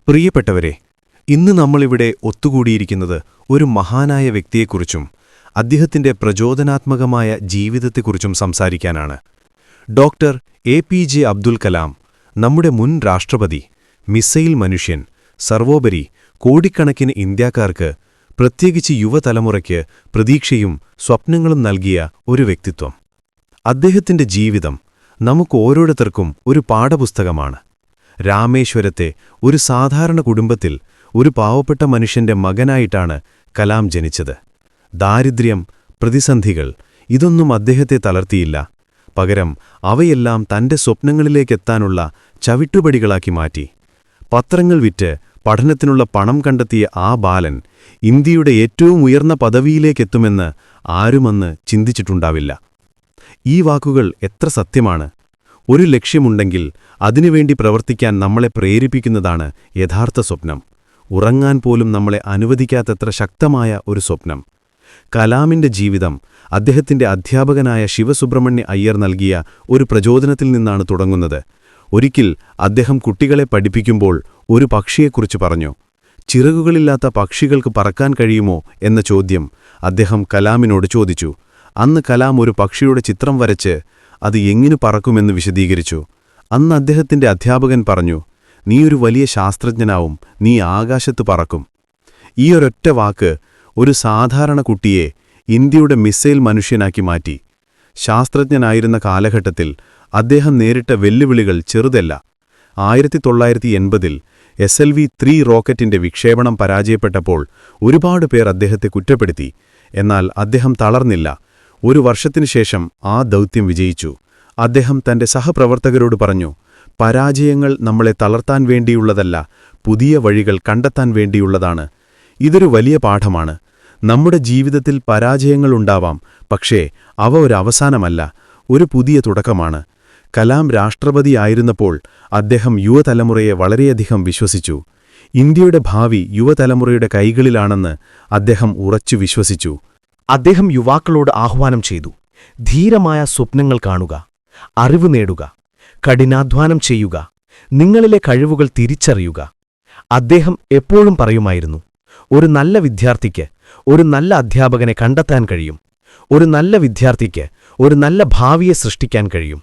പ്രിയപ്പെട്ടവരെ, ഇന്ന് നമ്മളിവിടെ ഒത്തുകൂടിയിരിക്കുന്നത് ഒരു മഹാനായ വ്യക്തിയെക്കുറിച്ചും അദ്ദേഹത്തിന്റെ പ്രചോദനാത്മകമായ ജീവിതത്തെക്കുറിച്ചും സംസാരിക്കാനാണ്. ഡോക്ടർ APJ അബ്ദുൽ കലാം, നമ്മുടെ മുൻ രാഷ്ട്രപതി, മിസൈൽ മനുഷ്യൻ, സർവോപരി കോടിക്കണക്കിന് ഇന്ത്യക്കാർക്ക്, പ്രത്യേകിച്ച് യുവതലമുറയ്ക്ക് പ്രതീക്ഷയും സ്വപ്നങ്ങളും നൽകിയ ഒരു വ്യക്തിത്വം. അദ്ദേഹത്തിന്റെ ജീവിതം നമുക്ക് ഓരോരുത്തർക്കും ഒരു പാഠപുസ്തകമാണ്. രാമേശ്വരത്തെ ഒരു സാധാരണ കുടുംബത്തിൽ ഒരു പാവപ്പെട്ട മനുഷ്യന്റെ മകനായിട്ടാണ് കലാം ജനിച്ചത്. ദാരിദ്ര്യം, പ്രതിസന്ധികൾ ഇതൊന്നും അദ്ദേഹത്തെ തളർത്തിയില്ല. പകരം അവയെല്ലാം തന്റെ സ്വപ്നങ്ങളിലേക്കെത്താനുള്ള ചവിട്ടുപടികളാക്കി മാറ്റി. പത്രങ്ങൾ വിറ്റ് പഠനത്തിനുള്ള പണം കണ്ടെത്തിയ ആ ബാലൻ ഇന്ത്യയുടെ ഏറ്റവും ഉയർന്ന പദവിയിലേക്കെത്തുമെന്ന് ആരുമന്ന് ചിന്തിച്ചിട്ടുണ്ടാവില്ല. ഈ വാക്കുകൾ എത്ര സത്യമാണ്! ഒരു ലക്ഷ്യമുണ്ടെങ്കിൽ അതിനുവേണ്ടി പ്രവർത്തിക്കാൻ നമ്മളെ പ്രേരിപ്പിക്കുന്നതാണ് യഥാർത്ഥ സ്വപ്നം. ഉറങ്ങാൻ പോലും നമ്മളെ അനുവദിക്കാത്തത്ര ശക്തമായ ഒരു സ്വപ്നം. കലാമിന്റെ ജീവിതം അദ്ദേഹത്തിന്റെ അധ്യാപകനായ ശിവസുബ്രഹ്മണ്യ അയ്യർ നൽകിയ ഒരു പ്രചോദനത്തിൽ നിന്നാണ് തുടങ്ങുന്നത്. ഒരിക്കൽ അദ്ദേഹം കുട്ടികളെ പഠിപ്പിക്കുമ്പോൾ ഒരു പക്ഷിയെക്കുറിച്ച് പറഞ്ഞു. ചിറകുകളില്ലാത്ത പക്ഷികൾക്ക് പറക്കാൻ കഴിയുമോ എന്ന ചോദ്യം അദ്ദേഹം കലാമിനോട് ചോദിച്ചു. അന്ന് കലാം ഒരു പക്ഷിയുടെ ചിത്രം വരച്ച് അത് എങ്ങിനു പറക്കുമെന്ന് വിശദീകരിച്ചു. അന്ന് അദ്ദേഹത്തിന്റെ അധ്യാപകൻ പറഞ്ഞു, "നീ ഒരു വലിയ ശാസ്ത്രജ്ഞനാവും, നീ ആകാശത്ത് പറക്കും." ഈ ഒരൊറ്റ വാക്ക് ഒരു സാധാരണ കുട്ടിയെ ഇന്ത്യയുടെ മിസൈൽ മനുഷ്യനാക്കി മാറ്റി. ശാസ്ത്രജ്ഞനായിരുന്ന കാലഘട്ടത്തിൽ അദ്ദേഹം നേരിട്ട വെല്ലുവിളികൾ ചെറുതല്ല. 1980-ൽ SLV-3 റോക്കറ്റിന്റെ വിക്ഷേപണം പരാജയപ്പെട്ടപ്പോൾ ഒരുപാട് പേർ അദ്ദേഹത്തെ കുറ്റപ്പെടുത്തി. എന്നാൽ അദ്ദേഹം തളർന്നില്ല. ഒരു വർഷത്തിനുശേഷം ആ ദൗത്യം വിജയിച്ചു. അദ്ദേഹം തന്റെ സഹപ്രവർത്തകരോട് പറഞ്ഞു, "പരാജയങ്ങൾ നമ്മളെ തളർത്താൻ വേണ്ടിയുള്ളതല്ല, പുതിയ വഴികൾ കണ്ടെത്താൻ വേണ്ടിയുള്ളതാണ്." ഇതൊരു വലിയ പാഠമാണ്. നമ്മുടെ ജീവിതത്തിൽ പരാജയങ്ങളുണ്ടാവാം, പക്ഷേ അവ ഒരു അവസാനമല്ല, ഒരു പുതിയ തുടക്കമാണ്. കലാം രാഷ്ട്രപതിയായിരുന്നപ്പോൾ അദ്ദേഹം യുവതലമുറയെ വളരെയധികം വിശ്വസിച്ചു. ഇന്ത്യയുടെ ഭാവി യുവതലമുറയുടെ കൈകളിലാണെന്ന് അദ്ദേഹം ഉറച്ചു വിശ്വസിച്ചു. അദ്ദേഹം യുവാക്കളോട് ആഹ്വാനം ചെയ്തു, ധീരമായ സ്വപ്നങ്ങൾ കാണുക, അറിവ് നേടുക, കഠിനാധ്വാനം ചെയ്യുക, നിങ്ങളിലെ കഴിവുകൾ തിരിച്ചറിയുക. അദ്ദേഹം എപ്പോഴും പറയുമായിരുന്നു, ഒരു നല്ല വിദ്യാർത്ഥിക്ക് ഒരു നല്ല അധ്യാപകനെ കണ്ടെത്താൻ കഴിയും, ഒരു നല്ല വിദ്യാർത്ഥിക്ക് ഒരു നല്ല ഭാവിയെ സൃഷ്ടിക്കാൻ കഴിയും.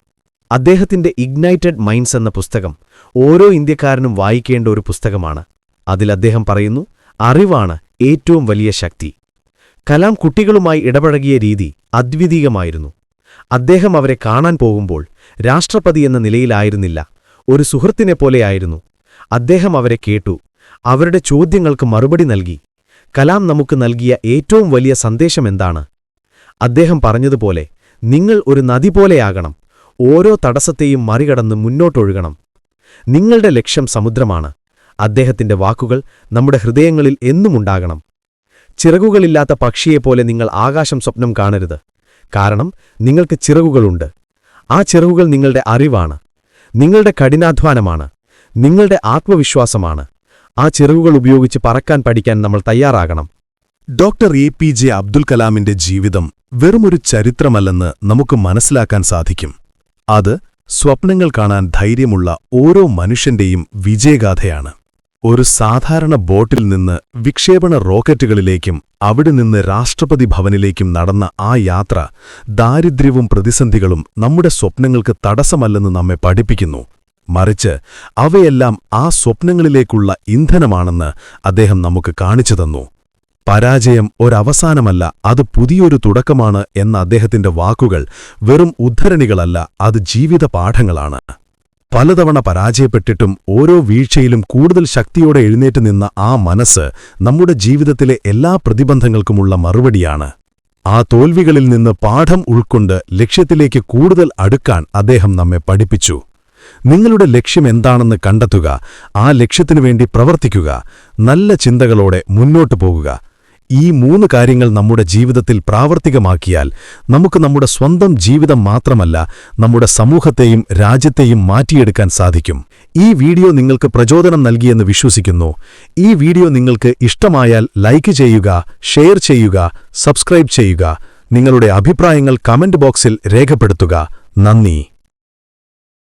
അദ്ദേഹത്തിന്റെ ഇഗ്നൈറ്റഡ് മൈൻഡ്സ് എന്ന പുസ്തകം ഓരോ ഇന്ത്യക്കാരനും വായിക്കേണ്ട ഒരു പുസ്തകമാണ്. അതിൽ അദ്ദേഹം പറയുന്നു, അറിവാണ് ഏറ്റവും വലിയ ശക്തി. കലാം കുട്ടികളുമായി ഇടപഴകിയ രീതി അദ്വിതീയമായിരുന്നു. അദ്ദേഹം അവരെ കാണാൻ പോകുമ്പോൾ രാഷ്ട്രപതി എന്ന നിലയിലായിരുന്നില്ല, ഒരു സുഹൃത്തിനെപ്പോലെയായിരുന്നു. അദ്ദേഹം അവരെ കേട്ടു, അവരുടെ ചോദ്യങ്ങൾക്ക് മറുപടി നൽകി. കലാം നമുക്ക് നൽകിയ ഏറ്റവും വലിയ സന്ദേശമെന്താണ്? അദ്ദേഹം പറഞ്ഞതുപോലെ, നിങ്ങൾ ഒരു നദി പോലെയാകണം, ഓരോ തടസ്സത്തെയും മറികടന്ന് മുന്നോട്ടൊഴുകണം. നിങ്ങളുടെ ലക്ഷ്യം സമുദ്രമാണ്. അദ്ദേഹത്തിന്റെ വാക്കുകൾ നമ്മുടെ ഹൃദയങ്ങളിൽ എന്നുമുണ്ടാകണം. ചിറകുകളില്ലാത്ത പക്ഷിയെപ്പോലെ നിങ്ങൾ ആകാശം സ്വപ്നം കാണരുത്. കാരണം നിങ്ങൾക്ക് ചിറകുകളുണ്ട്. ആ ചിറകുകൾ നിങ്ങളുടെ അറിവാണ്, നിങ്ങളുടെ കഠിനാധ്വാനമാണ്, നിങ്ങളുടെ ആത്മവിശ്വാസമാണ്. ആ ചിറകുകൾ ഉപയോഗിച്ച് പറക്കാൻ പഠിക്കാൻ നമ്മൾ തയ്യാറാകണം. ഡോക്ടർ APJ അബ്ദുൽ കലാമിന്റെ ജീവിതം വെറുമൊരു ചരിത്രമല്ലെന്ന് നമുക്ക് മനസ്സിലാക്കാൻ സാധിക്കും. അത് സ്വപ്നങ്ങൾ കാണാൻ ധൈര്യമുള്ള ഓരോ മനുഷ്യന്റെയും വിജയഗാഥയാണ്. ഒരു സാധാരണ ബോട്ടിൽ നിന്ന് വിക്ഷേപണ റോക്കറ്റുകളിലേക്കും അവിടെ നിന്ന് രാഷ്ട്രപതി ഭവനിലേക്കും നടന്ന ആ യാത്ര ദാരിദ്ര്യവും പ്രതിസന്ധികളും നമ്മുടെ സ്വപ്നങ്ങൾക്ക് തടസ്സമല്ലെന്ന് നമ്മെ പഠിപ്പിക്കുന്നു. മറിച്ച് അവയെല്ലാം ആ സ്വപ്നങ്ങളിലേക്കുള്ള ഇന്ധനമാണെന്ന് അദ്ദേഹം നമുക്ക് കാണിച്ചു തന്നു. പരാജയം ഒരവസാനമല്ല, അത് പുതിയൊരു തുടക്കമാണ് എന്ന അദ്ദേഹത്തിന്റെ വാക്കുകൾ വെറും ഉദ്ധരണികളല്ല, അത് ജീവിത പാഠങ്ങളാണ്. പലതവണ പരാജയപ്പെട്ടിട്ടും ഓരോ വീഴ്ചയിലും കൂടുതൽ ശക്തിയോടെ എഴുന്നേറ്റ് നിന്ന ആ മനസ്സ് നമ്മുടെ ജീവിതത്തിലെ എല്ലാ പ്രതിബന്ധങ്ങൾക്കുമുള്ള മറുപടിയാണ്. ആ തോൽവികളിൽ നിന്ന് പാഠം ഉൾക്കൊണ്ട് ലക്ഷ്യത്തിലേക്ക് കൂടുതൽ അടുക്കാൻ അദ്ദേഹം നമ്മെ പഠിപ്പിച്ചു. നിങ്ങളുടെ ലക്ഷ്യം എന്താണെന്ന് കണ്ടെത്തുക, ആ ലക്ഷ്യത്തിനുവേണ്ടി പ്രവർത്തിക്കുക, നല്ല ചിന്തകളോടെ മുന്നോട്ടു പോകുക. ഈ 3 കാര്യങ്ങൾ നമ്മുടെ ജീവിതത്തിൽ പ്രാവർത്തികമാക്കിയാൽ നമുക്ക് നമ്മുടെ സ്വന്തം ജീവിതം മാത്രമല്ല, നമ്മുടെ സമൂഹത്തെയും രാജ്യത്തെയും മാറ്റിയെടുക്കാൻ സാധിക്കും. ഈ വീഡിയോ നിങ്ങൾക്ക് പ്രചോദനം നൽകിയെന്ന് വിശ്വസിക്കുന്നു. ഈ വീഡിയോ നിങ്ങൾക്ക് ഇഷ്ടമായാൽ ലൈക്ക് ചെയ്യുക, ഷെയർ ചെയ്യുക, സബ്സ്ക്രൈബ് ചെയ്യുക. നിങ്ങളുടെ അഭിപ്രായങ്ങൾ കമന്റ് ബോക്സിൽ രേഖപ്പെടുത്തുക. നന്ദി.